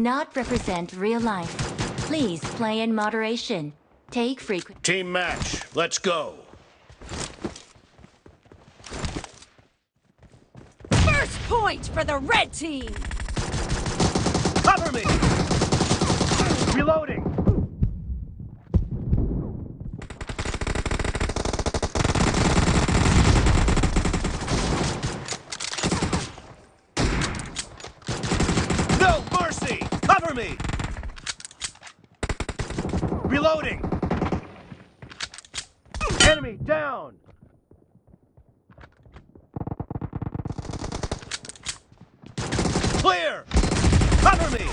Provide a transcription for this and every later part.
Not represent real life. Please play in moderation. Take frequent... Team match, let's go. First point for the red team! Cover me! Reloading! No mercy! Cover me! Reloading! Enemy down! Clear! Cover me!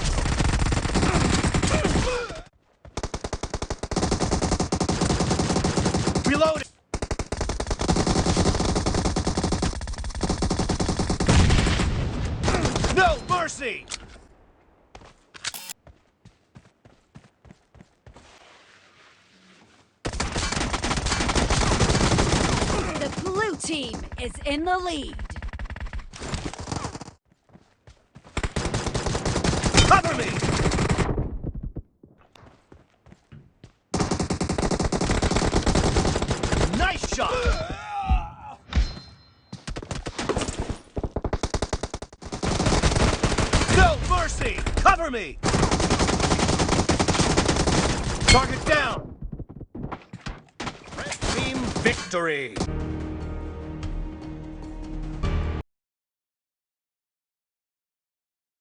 Reloading! No mercy! The blue team is in the lead. Cover me! Nice shot! No mercy! Cover me! Target down! Red team victory!